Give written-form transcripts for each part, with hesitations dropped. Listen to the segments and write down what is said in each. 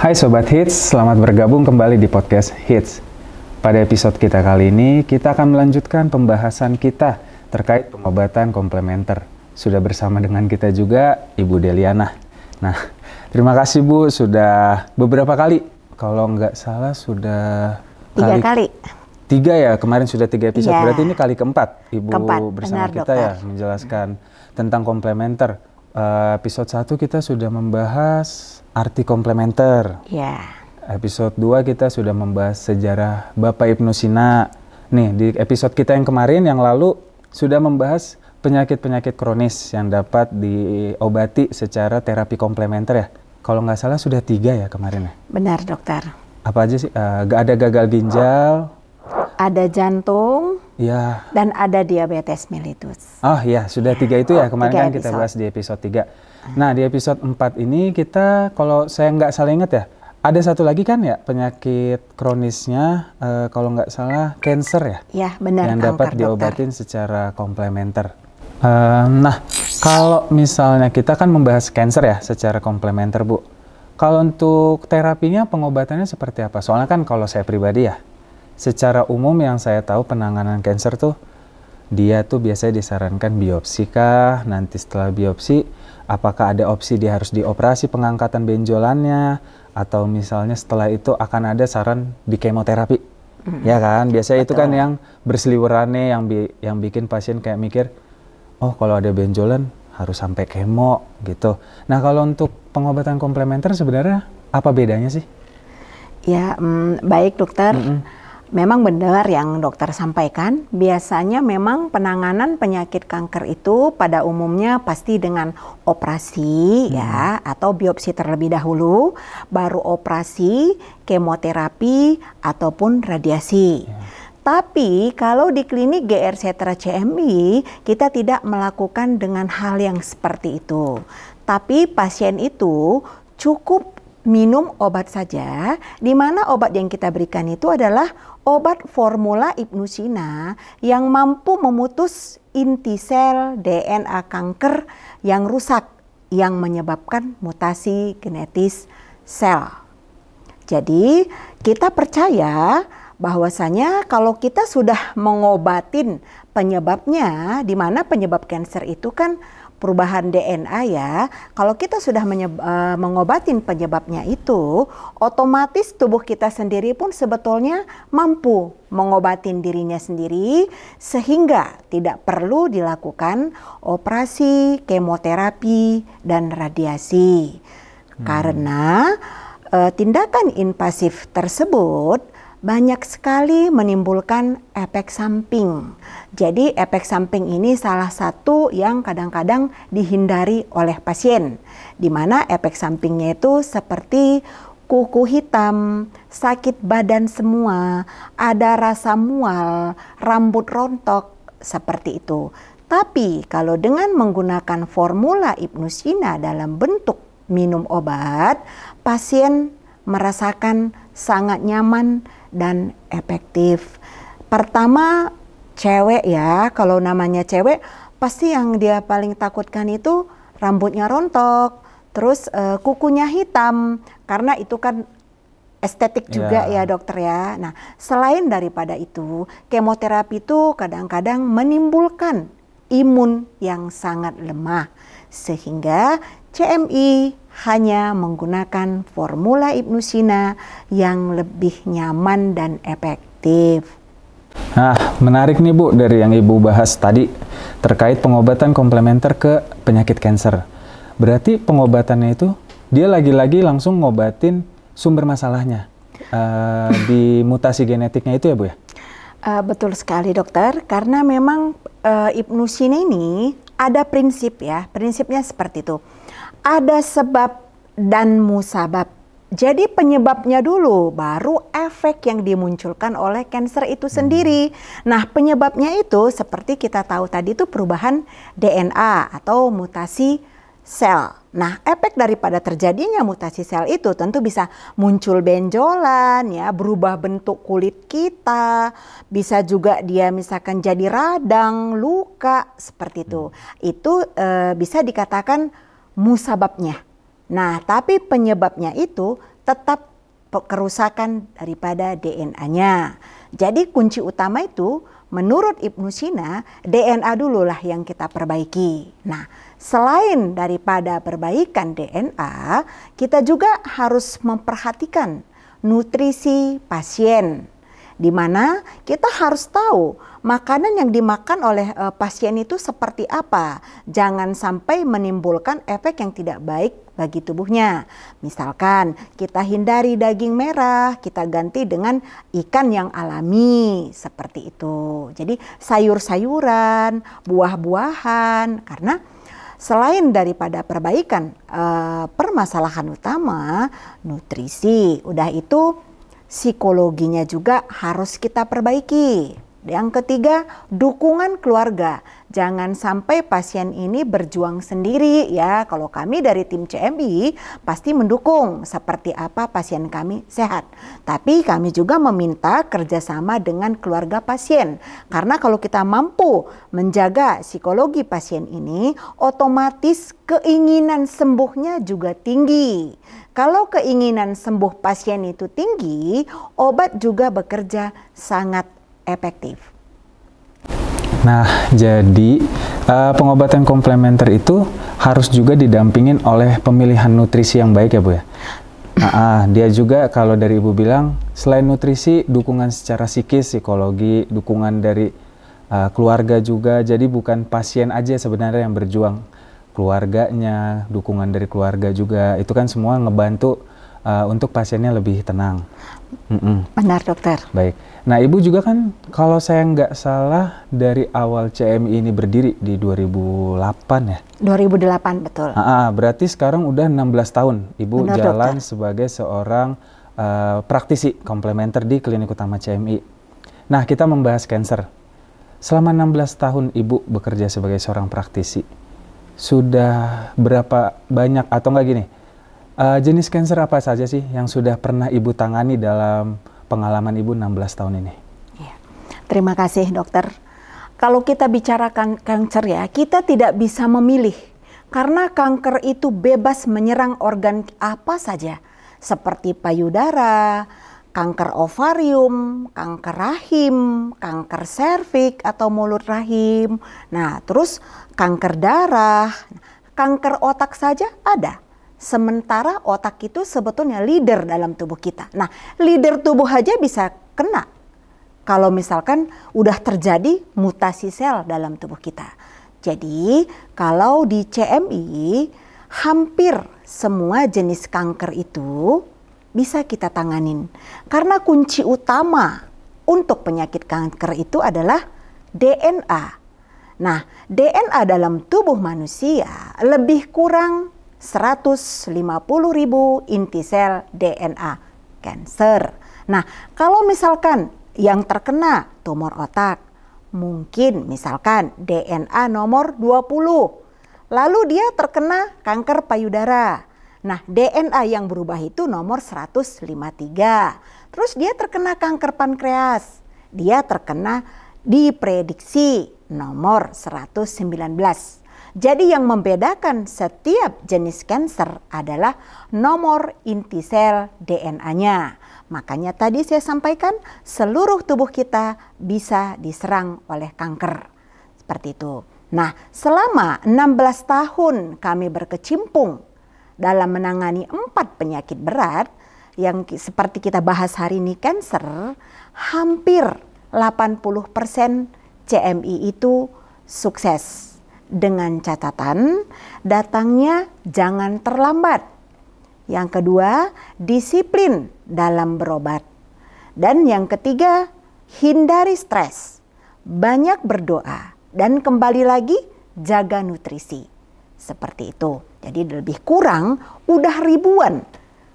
Hai Sobat Hits, selamat bergabung kembali di podcast Hits. Pada episode kita kali ini, kita akan melanjutkan pembahasan kita terkait pengobatan komplementer. Sudah bersama dengan kita juga Ibu Deliana. Nah, terima kasih Bu, sudah beberapa kali. Kalau nggak salah sudah 3 kali. 3 ya, kemarin sudah 3 episode. Ya. Berarti ini kali keempat Ibu bersama benar, kita dokter. ya, menjelaskan tentang komplementer. Episode 1 kita sudah membahas arti komplementer. Ya. Episode 2 kita sudah membahas sejarah Bapak Ibnu Sina. Nih, di episode kita yang kemarin, yang lalu, sudah membahas penyakit-penyakit kronis yang dapat diobati secara terapi komplementer ya. Kalau nggak salah sudah 3 ya kemarin ya? Benar, dokter. Apa aja sih? Ada gagal ginjal. Ada jantung. Ya. Dan ada diabetes mellitus. Oh iya, sudah 3 itu ya. Kemarin 3 kan kita bahas di episode 3. Nah, di episode 4 ini kita, kalau saya nggak salah ingat ya, ada satu lagi kan ya, penyakit kronisnya, kalau nggak salah, cancer ya? Ya, benar, yang kanker, dapat dokter. diobatin secara komplementer. Nah, kalau misalnya kita kan membahas cancer ya, secara komplementer, Bu. Kalau untuk terapinya, pengobatannya seperti apa? Soalnya kan kalau saya pribadi ya, secara umum yang saya tahu penanganan cancer tuh, dia tuh biasanya disarankan biopsi kah, nanti setelah biopsi, apakah ada opsi dia harus dioperasi pengangkatan benjolannya, atau misalnya setelah itu akan ada saran di kemoterapi. Ya kan, biasanya itu kan yang berseliwerannya, yang bikin pasien kayak mikir, oh kalau ada benjolan harus sampai kemo gitu. Nah kalau untuk pengobatan komplementer sebenarnya apa bedanya sih? Ya, baik dokter. Memang benar yang dokter sampaikan, biasanya memang penanganan penyakit kanker itu pada umumnya pasti dengan operasi ya, atau biopsi terlebih dahulu, baru operasi, kemoterapi, ataupun radiasi. Tapi kalau di klinik GR Setra CMI, kita tidak melakukan dengan hal yang seperti itu. Tapi pasien itu cukup minum obat saja, di mana obat yang kita berikan itu adalah obat formula Ibnu Sina yang mampu memutus inti sel DNA kanker yang rusak, yang menyebabkan mutasi genetis sel. Jadi kita percaya bahwasanya kalau kita sudah mengobatin penyebabnya, di mana penyebab kanker itu kan perubahan DNA ya, kalau kita sudah mengobatin penyebabnya itu, otomatis tubuh kita sendiri pun sebetulnya mampu mengobatin dirinya sendiri, sehingga tidak perlu dilakukan operasi, kemoterapi, dan radiasi. Karena tindakan invasif tersebut banyak sekali menimbulkan efek samping. Jadi efek samping ini salah satu yang kadang-kadang dihindari oleh pasien, di mana efek sampingnya itu seperti kuku hitam, sakit badan semua, ada rasa mual, rambut rontok, seperti itu. Tapi kalau dengan menggunakan formula Ibnu Sina dalam bentuk minum obat, pasien merasakan sangat nyaman dan efektif. Pertama, cewek ya, kalau namanya cewek pasti yang dia paling takutkan itu rambutnya rontok, terus kukunya hitam, karena itu kan estetik juga ya dokter ya. Nah, selain daripada itu, kemoterapi itu kadang-kadang menimbulkan imun yang sangat lemah, sehingga CMI hanya menggunakan formula Ibnu Sina yang lebih nyaman dan efektif. Nah, menarik nih Bu dari yang Ibu bahas tadi terkait pengobatan komplementer ke penyakit kanker. Berarti pengobatannya itu dia lagi-lagi langsung ngobatin sumber masalahnya di mutasi genetiknya itu ya Bu ya? Betul sekali dokter, karena memang Ibnu Sina ini ada prinsip ya, prinsipnya seperti itu. Ada sebab dan musabab. Jadi penyebabnya dulu, baru efek yang dimunculkan oleh kanker itu sendiri. Nah, penyebabnya itu seperti kita tahu tadi itu perubahan DNA atau mutasi sel. Nah, efek daripada terjadinya mutasi sel itu tentu bisa muncul benjolan ya, berubah bentuk kulit kita, bisa juga dia misalkan jadi radang, luka, seperti itu. Itu bisa dikatakan musababnya. Nah, tapi penyebabnya itu tetap kerusakan daripada DNA-nya. Jadi kunci utama itu menurut Ibnu Sina, DNA dululah yang kita perbaiki. Nah, selain daripada perbaikan DNA, kita juga harus memperhatikan nutrisi pasien, di mana kita harus tahu makanan yang dimakan oleh pasien itu seperti apa. Jangan sampai menimbulkan efek yang tidak baik bagi tubuhnya. Misalkan kita hindari daging merah, kita ganti dengan ikan yang alami, seperti itu. Jadi sayur-sayuran, buah-buahan, karena selain daripada perbaikan permasalahan utama, nutrisi, udah itu psikologinya juga harus kita perbaiki. Yang ketiga, dukungan keluarga. Jangan sampai pasien ini berjuang sendiri ya. Kalau kami dari tim CMI pasti mendukung seperti apa pasien kami sehat. Tapi kami juga meminta kerjasama dengan keluarga pasien. Karena kalau kita mampu menjaga psikologi pasien ini, otomatis keinginan sembuhnya juga tinggi. Kalau keinginan sembuh pasien itu tinggi, obat juga bekerja sangat efektif. Nah, jadi pengobatan komplementer itu harus juga didampingin oleh pemilihan nutrisi yang baik ya Bu ya? Dia juga kalau dari Ibu bilang, selain nutrisi, dukungan secara psikis, psikologi, dukungan dari keluarga juga, jadi bukan pasien aja sebenarnya yang berjuang. Keluarganya, dukungan dari keluarga juga, itu kan semua ngebantu untuk pasiennya lebih tenang. Benar dokter. Baik. Nah Ibu juga kan kalau saya nggak salah dari awal CMI ini berdiri di 2008 ya? 2008 betul. Berarti sekarang udah 16 tahun Ibu Benar, jalan dokter. sebagai seorang praktisi komplementer di Klinik Utama CMI. Nah kita membahas cancer. Selama 16 tahun Ibu bekerja sebagai seorang praktisi, sudah berapa banyak atau enggak gini, jenis cancer apa saja sih yang sudah pernah Ibu tangani dalam pengalaman Ibu 16 tahun ini? Ya. Terima kasih dokter. Kalau kita bicarakan kanker ya, kita tidak bisa memilih. Karena kanker itu bebas menyerang organ apa saja. Seperti payudara, kanker ovarium, kanker rahim, kanker serviks atau mulut rahim. Nah terus kanker darah, kanker otak saja ada. Sementara otak itu sebetulnya leader dalam tubuh kita. Nah, leader tubuh aja bisa kena kalau misalkan udah terjadi mutasi sel dalam tubuh kita. Jadi, kalau di CMI hampir semua jenis kanker itu bisa kita tanganin. Karena kunci utama untuk penyakit kanker itu adalah DNA. Nah, DNA dalam tubuh manusia lebih kurang 150.000 inti sel DNA kanker. Nah, kalau misalkan yang terkena tumor otak, mungkin misalkan DNA nomor 20. Lalu dia terkena kanker payudara. Nah, DNA yang berubah itu nomor 153. Terus dia terkena kanker pankreas. Dia terkena diprediksi nomor 119. Jadi yang membedakan setiap jenis kanker adalah nomor inti sel DNA-nya. Makanya tadi saya sampaikan seluruh tubuh kita bisa diserang oleh kanker. Seperti itu. Nah, selama 16 tahun kami berkecimpung dalam menangani 4 penyakit berat yang seperti kita bahas hari ini kanker, hampir 80% CMI itu sukses. Dengan catatan datangnya jangan terlambat. Yang kedua, disiplin dalam berobat. Dan yang ketiga, hindari stres. Banyak berdoa dan kembali lagi jaga nutrisi. Seperti itu. Jadi lebih kurang udah ribuan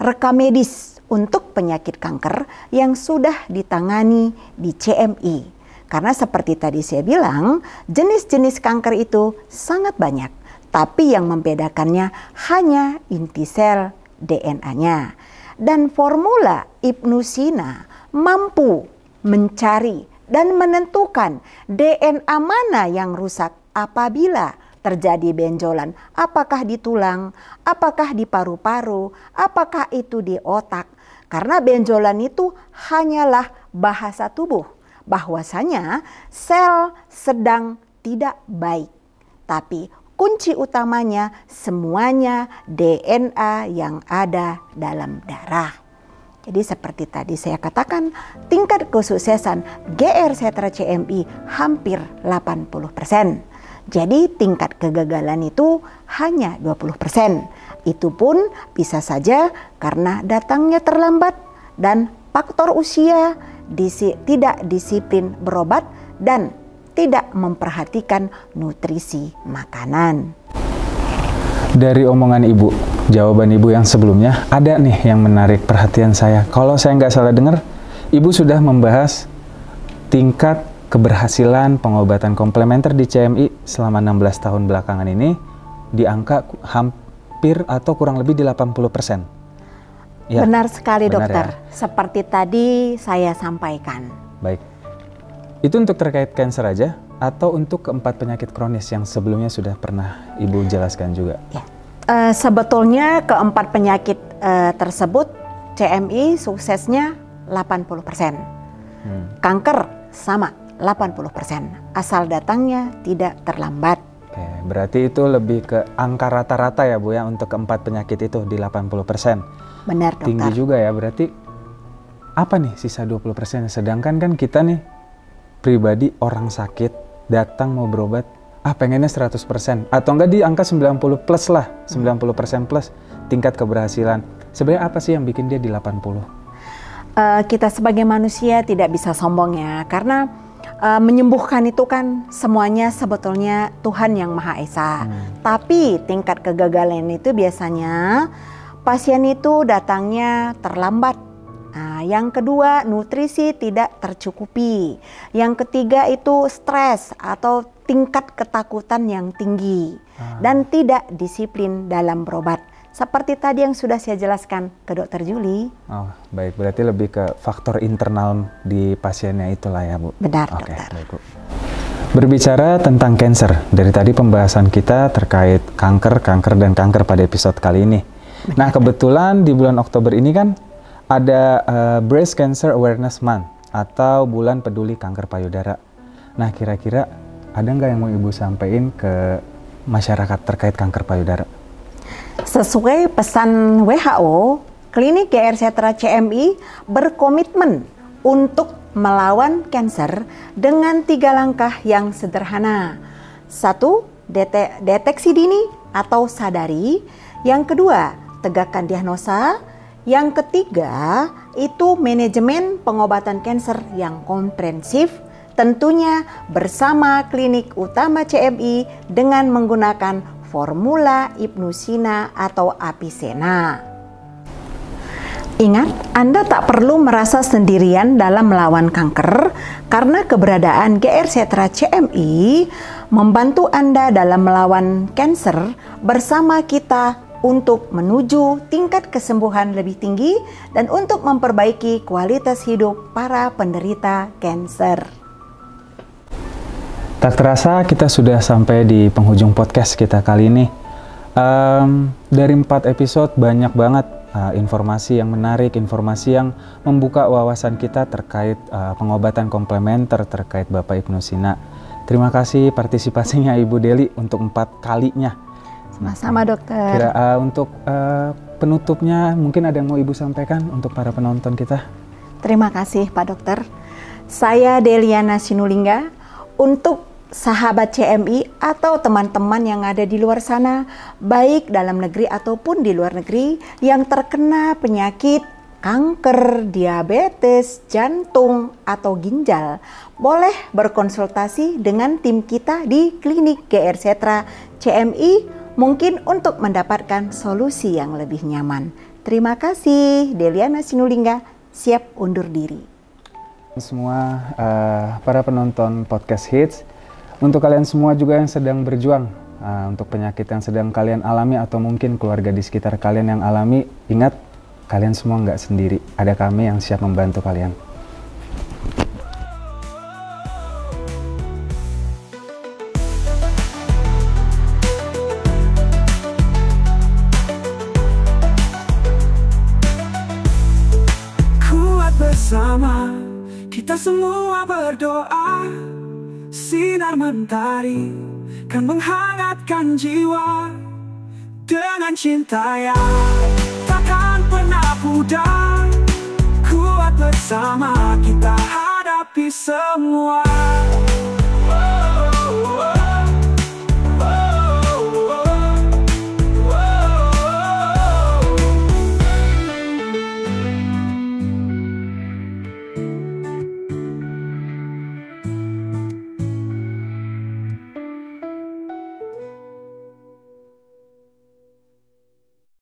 rekam medis untuk penyakit kanker yang sudah ditangani di CMI. Karena seperti tadi saya bilang, jenis-jenis kanker itu sangat banyak. Tapi yang membedakannya hanya inti sel DNA-nya. Dan formula Ibnu Sina mampu mencari dan menentukan DNA mana yang rusak apabila terjadi benjolan? Apakah di tulang? Apakah di paru-paru? Apakah itu di otak? Karena benjolan itu hanyalah bahasa tubuh bahwasanya sel sedang tidak baik. Tapi kunci utamanya semuanya DNA yang ada dalam darah. Jadi seperti tadi saya katakan, tingkat kesuksesan GR Setra CMI hampir 80%. Jadi tingkat kegagalan itu hanya 20%. Itu pun bisa saja karena datangnya terlambat dan faktor usia, tidak disiplin berobat, dan tidak memperhatikan nutrisi makanan. Dari omongan Ibu, jawaban Ibu yang sebelumnya, ada nih yang menarik perhatian saya. Kalau saya nggak salah dengar, Ibu sudah membahas tingkat keberhasilan pengobatan komplementer di CMI selama 16 tahun belakangan ini di angka hampir atau kurang lebih di 80%. Ya, benar sekali benar dokter, ya? Seperti tadi saya sampaikan. Baik, itu untuk terkait cancer aja atau untuk keempat penyakit kronis yang sebelumnya sudah pernah Ibu jelaskan juga? Ya. Sebetulnya keempat penyakit tersebut CMI suksesnya 80%. Kanker sama 80%. Asal datangnya tidak terlambat. Oke, berarti itu lebih ke angka rata-rata ya Bu ya untuk keempat penyakit itu di 80%. Benar dokter. Tinggi juga ya, berarti apa nih sisa 20%? Sedangkan kan kita nih pribadi orang sakit datang mau berobat, pengennya 100% atau enggak di angka 90 plus lah, 90% plus tingkat keberhasilan. Sebenarnya apa sih yang bikin dia di 80? Kita sebagai manusia tidak bisa sombong ya, karena menyembuhkan itu kan semuanya sebetulnya Tuhan yang Maha Esa. Tapi tingkat kegagalan itu biasanya pasien itu datangnya terlambat. Nah, yang kedua, nutrisi tidak tercukupi. Yang ketiga itu stres atau tingkat ketakutan yang tinggi dan tidak disiplin dalam berobat. Seperti tadi yang sudah saya jelaskan ke Dokter Juli. Oh, baik. Berarti lebih ke faktor internal di pasiennya itulah ya, Bu. Benar, Oke, dokter. baik, Bu. Berbicara tentang cancer, dari tadi pembahasan kita terkait kanker dan kanker pada episode kali ini. Benar. Nah, kebetulan di bulan Oktober ini kan ada Breast Cancer Awareness Month atau Bulan Peduli Kanker Payudara. Nah, kira-kira ada nggak yang mau Ibu sampaikan ke masyarakat terkait kanker payudara? Sesuai pesan WHO, Klinik GR Setra CMI berkomitmen untuk melawan kanker dengan 3 langkah yang sederhana. 1. Deteksi dini atau sadari. Yang kedua, tegakkan diagnosa. Yang ketiga, itu manajemen pengobatan kanker yang komprehensif, tentunya bersama Klinik Utama CMI dengan menggunakan formula Ibnusina atau Apisena. Ingat, Anda tak perlu merasa sendirian dalam melawan kanker karena keberadaan GR Setra CMI membantu Anda dalam melawan kanker bersama kita untuk menuju tingkat kesembuhan lebih tinggi dan untuk memperbaiki kualitas hidup para penderita kanker. Tak terasa kita sudah sampai di penghujung podcast kita kali ini. Dari 4 episode banyak banget informasi yang menarik, informasi yang membuka wawasan kita terkait pengobatan komplementer, terkait Bapak Ibnusina. Terima kasih partisipasinya Ibu Deli untuk 4 kalinya. Sama-sama dokter. Kira untuk penutupnya mungkin ada yang mau Ibu sampaikan untuk para penonton kita? Terima kasih Pak Dokter. Saya Deliana Sinulinga. Untuk sahabat CMI atau teman-teman yang ada di luar sana, baik dalam negeri ataupun di luar negeri, yang terkena penyakit kanker, diabetes, jantung, atau ginjal, boleh berkonsultasi dengan tim kita di Klinik GR Setra CMI mungkin untuk mendapatkan solusi yang lebih nyaman. Terima kasih, Deliana Sinulinga, siap undur diri. Semua para penonton podcast Hits, untuk kalian semua juga yang sedang berjuang untuk penyakit yang sedang kalian alami atau mungkin keluarga di sekitar kalian yang alami, ingat kalian semua nggak sendiri, ada kami yang siap membantu kalian. bersama, kita semua berdoa. Sinar mentari kan menghangatkan jiwa. Dengan cinta yang takkan pernah pudar, kuat bersama kita hadapi semua.